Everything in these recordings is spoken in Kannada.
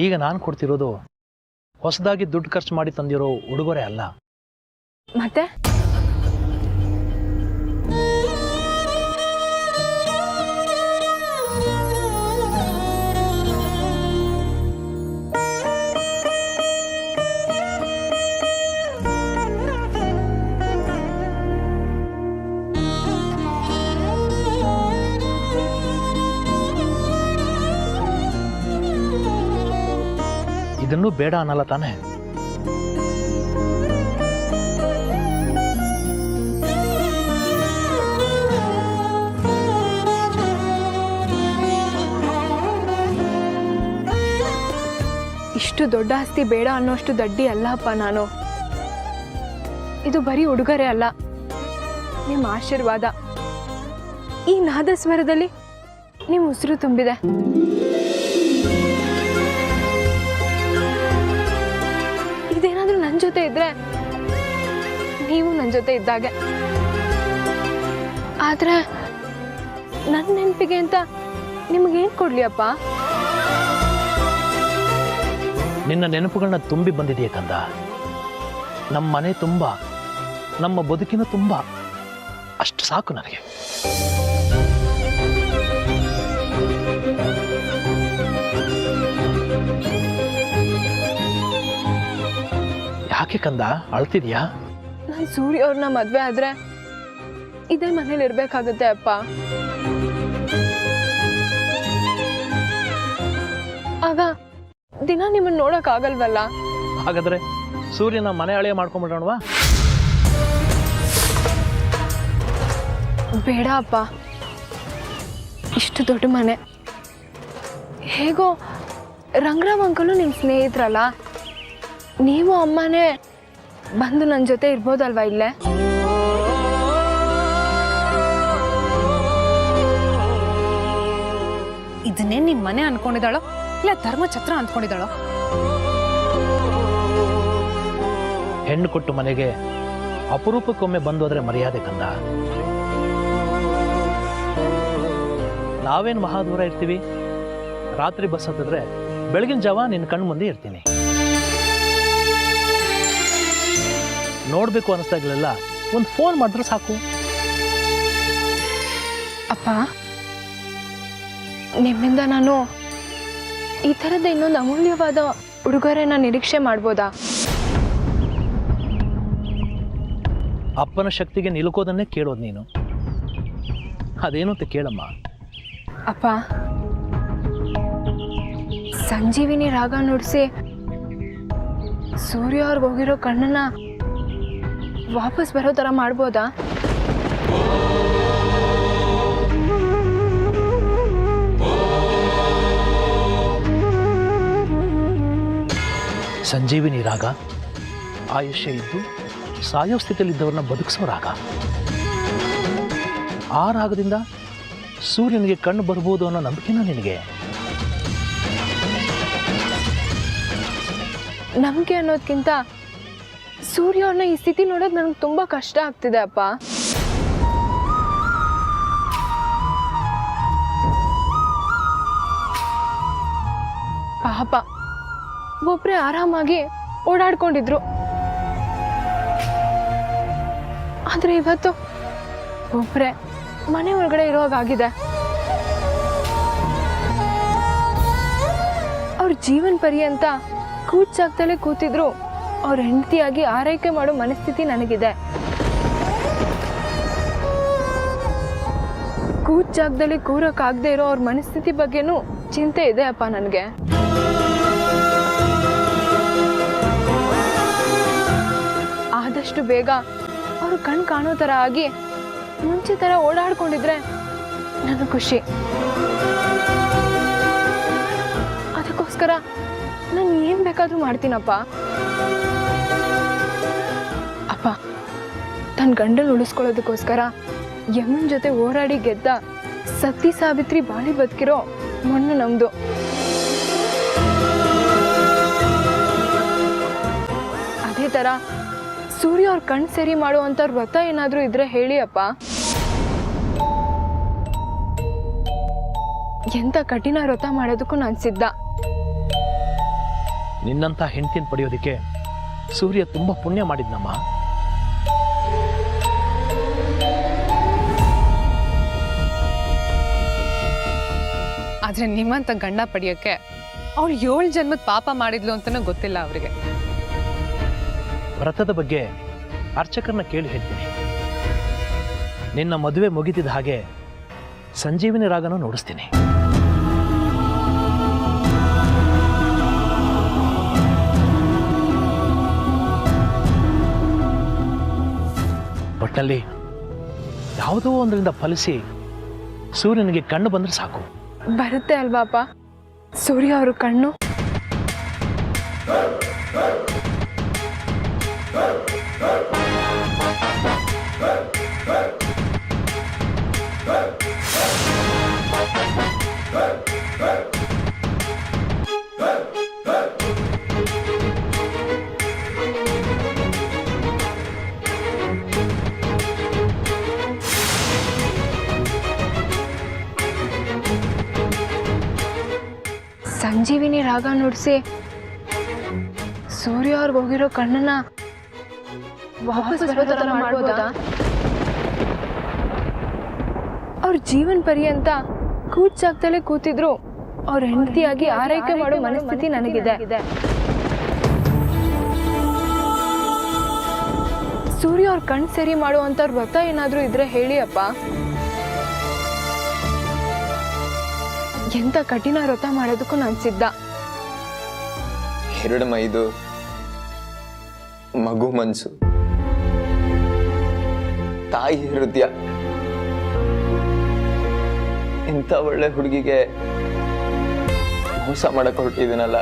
ಈಗ ನಾನು ಕೊಡ್ತಿರೋದು ಹೊಸದಾಗಿ ದುಡ್ಡು ಖರ್ಚು ಮಾಡಿ ತಂದಿರೋ ಉಡುಗೊರೆ ಅಲ್ಲ. ಮತ್ತೆ ಇದನ್ನು ಬೇಡ ಅನ್ನಲ್ಲ ತಾನೆ? ಇಷ್ಟು ದೊಡ್ಡ ಆಸ್ತಿ ಬೇಡ ಅನ್ನೋಷ್ಟು ದಡ್ಡಿ ಅಲ್ಲಪ್ಪ ನಾನು. ಇದು ಬರೀ ಉಡುಗೊರೆ ಅಲ್ಲ, ನಿಮ್ಮ ಆಶೀರ್ವಾದ. ಈ ನಾದಸ್ವರದಲ್ಲಿ ನಿಮ್ಮ ಉಸಿರು ತುಂಬಿದೆ. ಇದೇನಾದ್ರೂ ನನ್ನ ಜೊತೆ ಇದ್ರೆ ನೀವು ನನ್ನ ಜೊತೆ ಇದ್ದಾಗೆ. ಆದ್ರೆ ನನ್ನ ನೆನಪಿಗೆ ಅಂತ ನಿಮಗೇನು ಕೊಡ್ಲಿ ಅಪ್ಪ? ನಿನ್ನ ನೆನಪುಗಳನ್ನ ತುಂಬಿ ಬಂದಿದೆಯೇ ಕಂದ. ನಮ್ಮ ಮನೆ ತುಂಬ, ನಮ್ಮ ಬದುಕಿನ ತುಂಬ, ಅಷ್ಟು ಸಾಕು ನನಗೆ. ಯಾಕೆ ಕಂದ ಅಳ್ತಿದ್ಯಾ? ನಾನು ಸೂರ್ಯ ಅವ್ರನ್ನ ಮದ್ವೆ ಆದ್ರೆ ಇದೇ ಮನೇಲಿ ಇರ್ಬೇಕಾಗತ್ತೆ ಅಪ್ಪ. ಆಗ ದಿನ ನಿಮ್ಮನ್ನ ನೋಡಕ್ ಆಗಲ್ವಲ್ಲ. ಹಾಗಾದ್ರೆ ಸೂರ್ಯನ ಮನೆ ಹಳೆಯ ಮಾಡ್ಕೊಂಡ್ಬಿಡೋಣವಾ? ಬೇಡ ಅಪ್ಪ, ಇಷ್ಟು ದೊಡ್ಡ ಮನೆ. ಹೇಗೋ ರಂಗರಾವ್ ಅಂಕಲು ನಿಮ್ಮ ಸ್ನೇಹಿತರಲ್ಲ, ನೀವು ಅಮ್ಮನೇ ಬಂದು ನನ್ನ ಜೊತೆ ಇರ್ಬೋದಲ್ವಾ ಇಲ್ಲೇ? ಇದನ್ನೇ ನಿಮ್ಮ ಮನೆ ಅನ್ಕೊಂಡಿದ್ದಾಳೋ ಇಲ್ಲ ಧರ್ಮಛತ್ರ ಅಂದ್ಕೊಂಡಿದ್ದಾಳೋ? ಹೆಣ್ಣು ಕೊಟ್ಟು ಮನೆಗೆ ಅಪರೂಪಕ್ಕೊಮ್ಮೆ ಬಂದೋದ್ರೆ ಮರ್ಯಾದೆ ಕಂದ. ನಾವೇನು ಮಹಾದೂರ ಇರ್ತೀವಿ? ರಾತ್ರಿ ಬಸ್ ಹತ್ತಿದ್ರೆ ಬೆಳಗಿನ ಜಾವ ನಿನ್ನ ಕಣ್ಣು ಮುಂದೆ ಇರ್ತೀನಿ. ನೋಡ್ಬೇಕು ಅನಿಸ್ದಾಗಲೆಲ್ಲ ಒಂದು ಫೋನ್ ಮಾಡಿದ್ರೆ ಸಾಕು. ಅಪ್ಪ, ನಿಮ್ಮಿಂದ ನಾನು ಈ ಥರದ ಇನ್ನೊಂದು ಅಮೂಲ್ಯವಾದ ಉಡುಗೊರೆನ ನಿರೀಕ್ಷೆ ಮಾಡ್ಬೋದಾ? ಅಪ್ಪನ ಶಕ್ತಿಗೆ ನಿಲುಕೋದನ್ನೇ ಕೇಳೋದು ನೀನು. ಅದೇನು ಅಂತ ಕೇಳಮ್ಮ. ಅಪ್ಪ, ಸಂಜೀವಿನಿ ರಾಗ ನುಡಿಸಿ ಸೂರ್ಯ ಅವ್ರಿಗೆ ಹೋಗಿರೋ ಕಣ್ಣನ್ನ ವಾಪಸ್ ಬರೋ ಥರ ಮಾಡ್ಬೋದಾ? ಸಂಜೀವಿನಿ ರಾಗ ಆಯುಷ್ಯ ಇದ್ದು ಸಾಯೋ ಸ್ಥಿತಿಯಲ್ಲಿದ್ದವ್ರನ್ನ ಬದುಕಿಸೋ ರಾಗ. ಆ ರಾಗದಿಂದ ಸೂರ್ಯನಿಗೆ ಕಣ್ಣು ಬರ್ಬೋದು ಅನ್ನೋ ನಂಬಿಕೆನ ನಿನಗೆ? ನಂಬಿಕೆ ಅನ್ನೋದಕ್ಕಿಂತ ಸೂರ್ಯ ಅವ್ರನ್ನ ಈ ಸ್ಥಿತಿ ನೋಡೋದು ನನಗೆ ತುಂಬ ಕಷ್ಟ ಆಗ್ತಿದೆ ಅಪ್ಪ. ಪಾಪ, ಒಬ್ಬರೇ ಆರಾಮಾಗಿ ಓಡಾಡ್ಕೊಂಡಿದ್ರು. ಆದ್ರೆ ಇವತ್ತು ಒಬ್ಬರೇ ಮನೆ ಒಳಗಡೆ ಇರೋವಾಗಿದೆ. ಅವ್ರ ಜೀವನ ಪರ್ಯಂತ ಕೂಚಾಗ್ತಲೇ ಕೂತಿದ್ರು ಅವ್ರ ಹೆಂಡತಿಯಾಗಿ ಆರೈಕೆ ಮಾಡೋ ಮನಸ್ಥಿತಿ ನನಗಿದೆ. ಕೂಚಾಗ್ದಲ್ಲಿ ಕೂರಕ್ಕಾಗದೆ ಇರೋ ಅವ್ರ ಮನಸ್ಥಿತಿ ಬಗ್ಗೆನೂ ಚಿಂತೆ ಇದೆ ಅಪ್ಪ ನನಗೆ. ಆದಷ್ಟು ಬೇಗ ಅವರು ಕಣ್ ಕಾಣೋ ಥರ ಆಗಿ ಮುಂಚೆ ಥರ ಓಡಾಡ್ಕೊಂಡಿದ್ರೆ ನನಗೆ ಖುಷಿ. ಅದಕ್ಕೋಸ್ಕರ ನಾನು ಏನು ಬೇಕಾದರೂ ಮಾಡ್ತೀನಪ್ಪ. ಅಪ್ಪ, ತನ್ನ ಗಂಡನ ಉಳಿಸ್ಕೊಳ್ಳೋದಕ್ಕೋಸ್ಕರ ಯಮನ್ ಜೊತೆ ಹೋರಾಡಿ ಗೆದ್ದ ಸತಿ ಸಾವಿತ್ರಿ ಬಾಳಿ ಬದುಕಿರೋ ಮಣ್ಣು ನಮ್ದು. ಅದೇ ಥರ ಸೂರ್ಯ ಅವ್ರ ಕಣ್ ಸರಿ ಮಾಡುವಂಥ ವ್ರತ ಏನಾದರೂ ಇದ್ರೆ ಹೇಳಿ ಅಪ್ಪ. ಎಂಥ ಕಠಿಣ ವ್ರತ ಮಾಡೋದಕ್ಕೂ ನಾನು ಸಿದ್ಧ. ನಿನ್ನಂಥ ಹೆಂಡತಿನ ಪಡೆಯೋದಕ್ಕೆ ಸೂರ್ಯ ತುಂಬ ಪುಣ್ಯ ಮಾಡಿದ್ನಮ್ಮ. ಆದ್ರೆ ನಿಮ್ಮಂತ ಗಂಡ ಪಡೆಯೋಕೆ ಅವಳು 7 ಜನ್ಮದ ಪಾಪ ಮಾಡಿದ್ಲು ಅಂತನೂ ಗೊತ್ತಿಲ್ಲ ಅವರಿಗೆ. ವ್ರತದ ಬಗ್ಗೆ ಅರ್ಚಕರನ್ನ ಕೇಳಿ ಹೇಳ್ತೀನಿ. ನಿನ್ನ ಮದುವೆ ಮುಗಿತಿದ್ದ ಹಾಗೆ ಸಂಜೀವಿನಿ ರಾಗನೂ ನೋಡಿಸ್ತೀನಿ. ಒಟ್ಟಲ್ಲಿ ಯಾವುದೋ ಒಂದರಿಂದ ಫಲಿಸಿ ಸೂರ್ಯನಿಗೆ ಕಣ್ಣು ಬಂದ್ರೆ ಸಾಕು. ಬರುತ್ತೆ ಅಲ್ವಾಪ್ಪ ಸೂರ್ಯ ಅವ್ರ ಕಣ್ಣು? ಸಂಜೀವಿನಿ ರಾಗ ನುಡಿಸಿ ಸೂರ್ಯ ಅವ್ರಿಗೆ ಹೋಗಿರೋ ಕಣ್ಣನ್ನ ವಾಪಸ್ ಬರೋ ಥರ ಮಾಡ್ಬೋದಾ? ಅವ್ರ ಜೀವನ ಪರ್ಯಂತ ಕೂಚಾಗ್ತಲೇ ಕೂತಿದ್ರು ಅವ್ರ ಹೆಂಡತಿಯಾಗಿ ಆರೈಕೆ ಮಾಡೋ ಮನಸ್ಥಿತಿ ನನಗಿದೆ. ಸೂರ್ಯ ಅವ್ರ ಕಣ್ ಸರಿ ಮಾಡುವಂತ ವ್ರತ ಏನಾದ್ರೂ ಇದ್ರೆ ಹೇಳಿ ಅಪ್ಪ. ಎಂತ ಕಠಿಣ ವ್ರತ ಮಾಡೋದಕ್ಕೂ ನಾನು ಸಿದ್ಧ. 2 ಮೈದು ಮಗು ಮನ್ಸು, ತಾಯಿ ಹೃದಯ, ಇಂಥ ಒಳ್ಳೆ ಹುಡುಗಿಗೆ ಮೋಸ ಮಾಡಕ್ ಹೊರಟಿದ್ದೀನಲ್ಲ,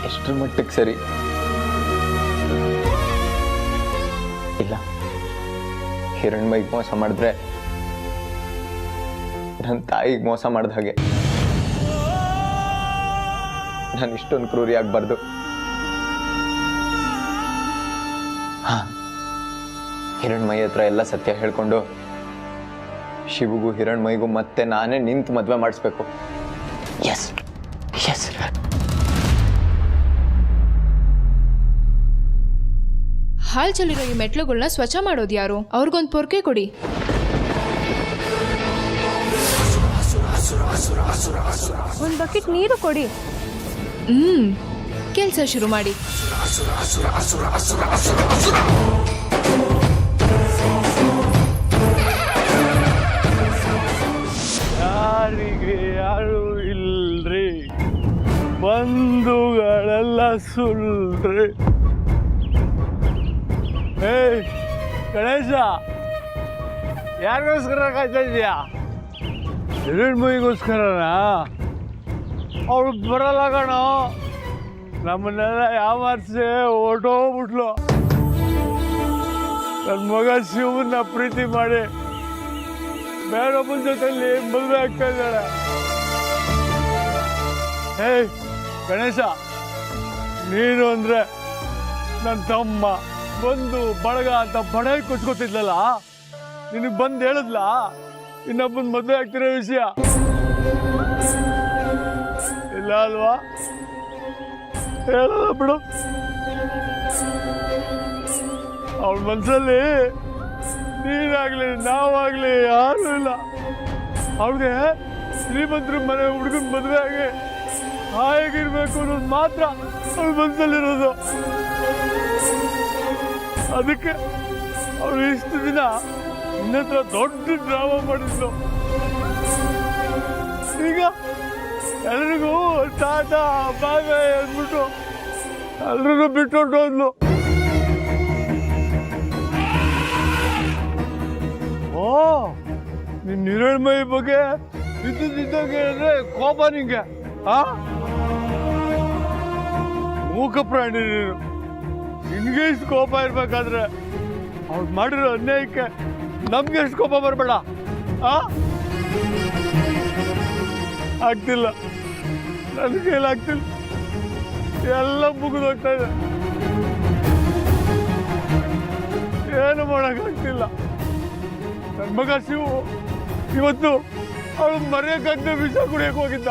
ಎಷ್ಟ್ರ ಮಟ್ಟಕ್ಕೆ ಸರಿ ಇಲ್ಲ. ಹಿರಣ್ಮೈಗೆ ಮೋಸ ಮಾಡಿದ್ರೆ ನನ್ನ ತಾಯಿಗೆ ಮೋಸ ಮಾಡಿದ ಹಾಗೆ. ನಾನು ಇಷ್ಟೊಂದು ಕ್ರೂರಿ ಆಗ್ಬಾರ್ದು. ಹಿರಣ್ಮಯಿ ಹತ್ರ ಎಲ್ಲ ಸತ್ಯ ಹೇಳ್ಕೊಂಡು ಶಿವಗೂ ಹಿರಣ್ಮಯಿಗೂ ಮತ್ತೆ ನಾನೇ ನಿಂತು ಮದ್ವೆ ಮಾಡಿಸ್ಬೇಕು. S S. ಹಾಲ್ ಚೆಲ್ಲಿರೋ ಈ ಮೆಟ್ಲುಗಳನ್ನ ಸ್ವಚ್ಛ ಮಾಡೋದು ಯಾರು? ಅವ್ರಿಗೊಂದು ಪೊರ್ಕೆ ಕೊಡಿ. ಒಂದು ಬಕೆಟ್ ನೀರು ಕೊಡಿ. ಕೆಲಸ ಶುರು ಮಾಡಿ. ಯಾರಿಗೆ ಯಾರು ಇಲ್ರಿ, ಬಂಧುಗಳೆಲ್ಲ ಸುಳ್ರಿ. ಏಯ್ ಗಣೇಶ, ಯಾರಿಗೋಸ್ಕರ ಕಾಯ್ತಾ ಇದೀಯಾ? ಹಿರಣ್ಮಯಿಗೋಸ್ಕರನಾ? ಅವಳು ಬರಲ್ಲ ಕಣೋ, ನಮ್ಮನ್ನೆಲ್ಲ ಯಾವಾರ್ಸೆ ಹೊರ್ಟೋಗ್ಬಿಟ್ಲು. ನನ್ನ ಮಗ ಶಿವನ್ನ ಪ್ರೀತಿ ಮಾಡಿ ಬೇರೊಬ್ಬನ ಜೊತೆಲಿ ಮದುವೆ ಆಗ್ತಾ ಇದ್ದಾಳೆ. ಏಯ್ ಗಣೇಶ, ನೀನು ಅಂದ್ರೆ ನನ್ನ ತಮ್ಮ, ಬಂದು ಬಳಗ ಅಂತ ಬಡ ಕೊಚ್ಕೋತಿದ್ಲಲ್ಲ, ನಿನಗೆ ಬಂದು ಹೇಳಿದ್ಲ ಇನ್ನೊಬ್ಬನ ಮದುವೆ ಆಗ್ತಿರೋ ವಿಷಯ? ಇಲ್ಲ ಅಲ್ವಾ? ಹೇಳಲ್ಲ ಬಿಡು. ಅವಳ ಮನಸ್ಸಲ್ಲಿ ನೀನಾಗ್ಲಿ ನಾವಾಗ್ಲಿ ಯಾರು ಇಲ್ಲ. ಅವಳಿಗೆ ಶ್ರೀಮಂತರ ಮನೆ ಹುಡುಗನ ಮದುವೆ ಆಗಿ ಹಾಯಾಗಿರ್ಬೇಕು ಅನ್ನೋದು ಮಾತ್ರ ಅವಳ ಮನಸ್ಸಲ್ಲಿರೋದು. ಅದಕ್ಕೆ ಅವಳು ಇಷ್ಟು ದಿನ ನಿನ್ನತ್ರ ದೊಡ್ಡ ಡ್ರಾಮಾ ಮಾಡಿದ್ಲು. ಈಗ ಎಲ್ರಿಗೂ ಟಾಟಾ ಬಾಯ್ ಬಾಯ್ ಅಂದ್ಬಿಟ್ಟು ಎಲ್ರಿಗೂ ಬಿಟ್ಟೊಟ್ಟು ಹೋದ್ಲು. ಓ, ನಿನ್ನ ಹಿರಣ್ಮಯಿ ಬಗ್ಗೆ ಇದ್ದಿದ್ದಂಗೆ ಅಂದ್ರೆ ಕೋಪ ನಿಂಗೆ? ಮೂಕ ಪ್ರಾಣಿ ನೀನು. ನಿನ್ಗೆ ಇಷ್ಟು ಕೋಪ ಇರ್ಬೇಕಾದ್ರೆ ಅವ್ರು ಮಾಡಿರೋ ಅನ್ಯಾಯಕ್ಕೆ ನಮ್ಗೆ ಎಷ್ಟು ಕೋಪ ಬರಬೇಡ. ಆಗ್ತಿಲ್ಲ, ನನ್ನ ಕೈಲಾಗ್ತಿಲ್ಲ, ಎಲ್ಲ ಮುಗಿದೋಗ್ತಾ ಇದೆ, ಏನು ಮಾಡೋಕ್ಕಾಗ್ತಿಲ್ಲ. ನನ್ನ ಮಗ ಶಿವು ಇವತ್ತು ಅವಳು ಮರೆಯೋಕ್ಕಾಗದೆ ವಿಷ ಕುಡಿಯಕ್ಕೆ ಹೋಗಿದ್ದ.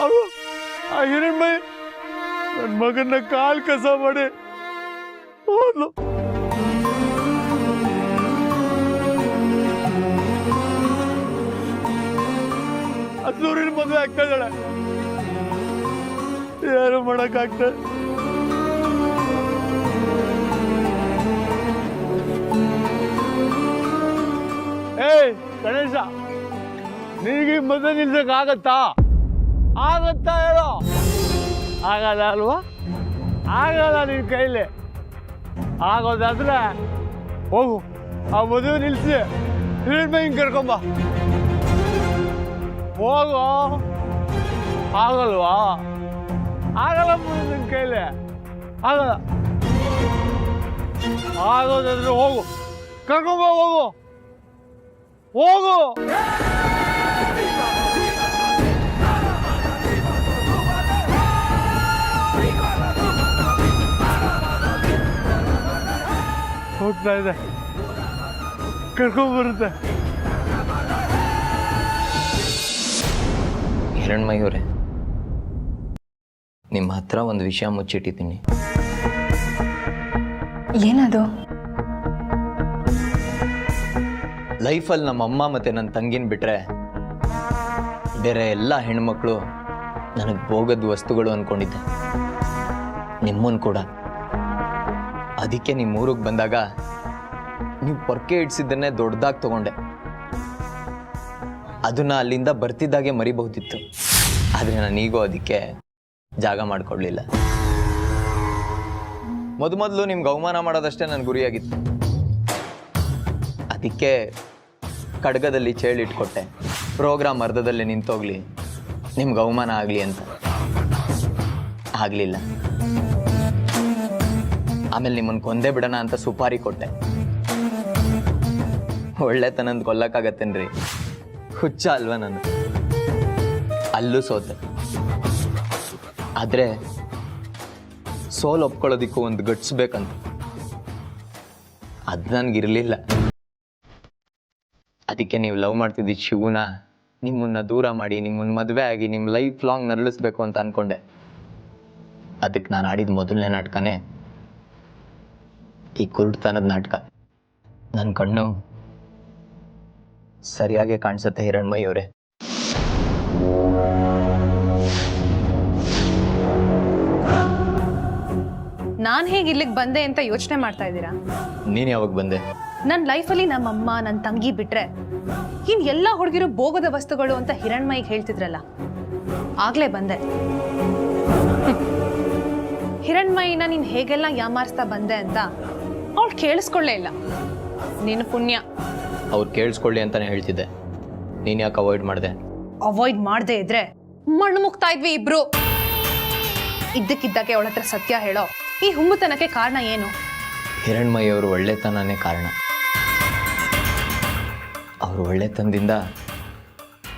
ಅವರು ಆ ಹಿರಣ್ಮಯಿ ನನ್ನ ಮಗನ ಕಾಲ್ ಕಸ ಮಾಡಿ ಹೋದ್ಲು. ಅದ್ನೂರಿನ ಮದುವೆ ಆಗ್ತಾ ಇದ್ದಾಳೆ. ಏನು ಮಾಡಕ್ಕಾಗ್ತದೆ? ಏಯ್ ಗಣೇಶ, ನಿನಗೆ ಮದುವೆ ನಿಲ್ಸಕ್ ಆಗತ್ತಾ ಹೇಳೋ? ಆಗಲ್ಲ ಅಲ್ವಾ? ಆಗಲ್ಲ ನಿನ್ನ ಕೈಲಿ. ಆಗೋದಾದ್ರೆ ಹೋಗು, ಆ ಮದುವೆ ನಿಲ್ಸಿ ಹಿರಣ್ಮಯ್ಯಂಗೆ ಕರ್ಕೊಂಬ. ಹೋಗೋ. ಆಗಲ್ವಾ? ಆಗಲ್ಲ ನಿನ್ನ ಕೈಲಿ, ಆಗಲ್ಲ. ಆಗೋದಾದ್ರೆ ಹೋಗು, ಕರ್ಕೊಂಬ, ಹೋಗು ಹೋಗು. ಹೋಗ್ತಾ ಇದೆ, ಕರ್ಕೊಂಡ್ಬರುತ್ತೆ. ಹಿರಣ್ಮಯಿ ಅವರೇ, ನಿಮ್ಮ ಹತ್ರ ಒಂದು ವಿಷಯ ಮುಚ್ಚಿಟ್ಟಿದ್ದೀನಿ. ಏನದು? ಲೈಫಲ್ಲಿ ನಮ್ಮ ಅಮ್ಮ ಮತ್ತು ನನ್ನ ತಂಗಿನ ಬಿಟ್ಟರೆ ಬೇರೆ ಎಲ್ಲ ಹೆಣ್ಮಕ್ಳು ನನಗೆ ಭೋಗದ ವಸ್ತುಗಳು ಅಂದ್ಕೊಂಡಿದ್ದೆ, ನಿಮ್ಮನ್ನು ಕೂಡ. ಅದಕ್ಕೆ ನಿಮ್ಮ ಊರಿಗೆ ಬಂದಾಗ ನೀವು ಪೊರ್ಕೆ ಇಡ್ಸಿದ್ದನ್ನೇ ದೊಡ್ಡದಾಗಿ ತಗೊಂಡೆ. ಅದನ್ನು ಅಲ್ಲಿಂದ ಬರ್ತಿದ್ದಾಗೆ ಮರಿಬಹುದಿತ್ತು, ಆದರೆ ನಾನೀಗೂ ಅದಕ್ಕೆ ಜಾಗ ಮಾಡಿಕೊಡ್ಲಿಲ್ಲ. ಮೊದಲು ನಿಮ್ಗೆ ಅವಮಾನ ಮಾಡೋದಷ್ಟೇ ನನ್ನ ಗುರಿಯಾಗಿತ್ತು. ಅದಕ್ಕೆ ಖಡ್ಗದಲ್ಲಿ ಚೇಳಿಟ್ಕೊಟ್ಟೆ, ಪ್ರೋಗ್ರಾಮ್ ಅರ್ಧದಲ್ಲಿ ನಿಂತೋಗ್ಲಿ, ನಿಮ್ಗೆ ಅವಮಾನ ಆಗಲಿ ಅಂತ. ಆಗಲಿಲ್ಲ. ಆಮೇಲೆ ನಿಮ್ಮನ್ನು ಕೊಂದೇ ಬಿಡೋಣ ಅಂತ ಸುಪಾರಿ ಕೊಟ್ಟೆ. ಒಳ್ಳೆತನಂದು ಕೊಲ್ಲಕ್ಕಾಗತ್ತೇನ್ರಿ? ಹುಚ್ಚ ಅಲ್ವಾ ನಾನು? ಅಲ್ಲೂ ಸೋತೆ. ಆದರೆ ಸೋಲು ಒಪ್ಕೊಳ್ಳೋದಿಕ್ಕೂ ಒಂದು ಗಟ್ಸ್ಬೇಕಂತ, ಅದು ನನಗಿರಲಿಲ್ಲ. ಅದಕ್ಕೆ ನೀವು ಲವ್ ಮಾಡ್ತಿದ್ದಿದ್ದು ಶಿವನ ನಿಮ್ಮನ್ನ ದೂರ ಮಾಡಿ ನಿಮ್ಮನ್ನ ಮದುವೆ ಆಗಿ ನಿಮ್ಮ ಲೈಫ್ ಲಾಂಗ್ ನರಳಿಸ್ಬೇಕು ಅಂತ ಅಂದ್ಕೊಂಡೆ. ಅದಕ್ಕೆ ನಾನು ಆಡಿದ ಮೊದಲನೇ ನಾಟಕನೇ ಈ ಕುರುಡ್ತನದ ನಾಟಕ. ನನ್ನ ಕಣ್ಣು ಸರಿಯಾಗಿ ಕಾಣಿಸುತ್ತೆ ಹಿರಣ್ಮಯಿ ಅವರೇ. ನಾನು ಹೇಗೆ ಇಲ್ಲಿಗೆ ಬಂದೆ ಅಂತ ಯೋಚನೆ ಮಾಡ್ತಾ ಇದ್ದೀರಾ? ನೀನು ಯಾವಾಗ ಬಂದೆ? ನನ್ನ ಲೈಫಲ್ಲಿ ನಮ್ಮಮ್ಮ, ನನ್ನ ತಂಗಿ ಬಿಟ್ರೆ ಇನ್ ಎಲ್ಲ ಹುಡುಗಿರು ಭೋಗದ ವಸ್ತುಗಳು ಅಂತ ಹಿರಣ್ಮಯಿಗೆ ಹೇಳ್ತಿದ್ರಲ್ಲ, ಆಗ್ಲೇ ಬಂದೆ. ಹಿರಣ್ಮಯಿನ ನೀನ್ ಹೇಗೆಲ್ಲ ಯಾಮಾರಿಸ್ತಾ ಬಂದೆ ಅಂತ ಅವಳು ಕೇಳಿಸ್ಕೊಳ್ಳೇ ಇಲ್ಲ. ನೀನು ಪುಣ್ಯ. ಅವ್ರು ಕೇಳಿಸ್ಕೊಳ್ಳಿ ಅಂತಾನೆ ಹೇಳ್ತಿದ್ದೆ, ನೀನು ಯಾಕೆ ಅವಾಯ್ಡ್ ಮಾಡಿದೆ? ಅವಾಯ್ಡ್ ಮಾಡದೆ ಇದ್ರೆ ಮಣ್ಣು ಮುಗ್ತಾ ಇದ್ವಿ ಇಬ್ರು. ಇದ್ದಕ್ಕಿದ್ದಾಗೆ ಅವಳ ಹತ್ರ ಸತ್ಯ ಹೇಳೋ. ಈ ಹುಮ್ಮುತನಕ್ಕೆ ಕಾರಣ ಏನು? ಹಿರಣ್ಮಯಿ ಅವರು ಒಳ್ಳೆತನನೇ ಕಾರಣ. ಅವರು ಒಳ್ಳೆತನದಿಂದ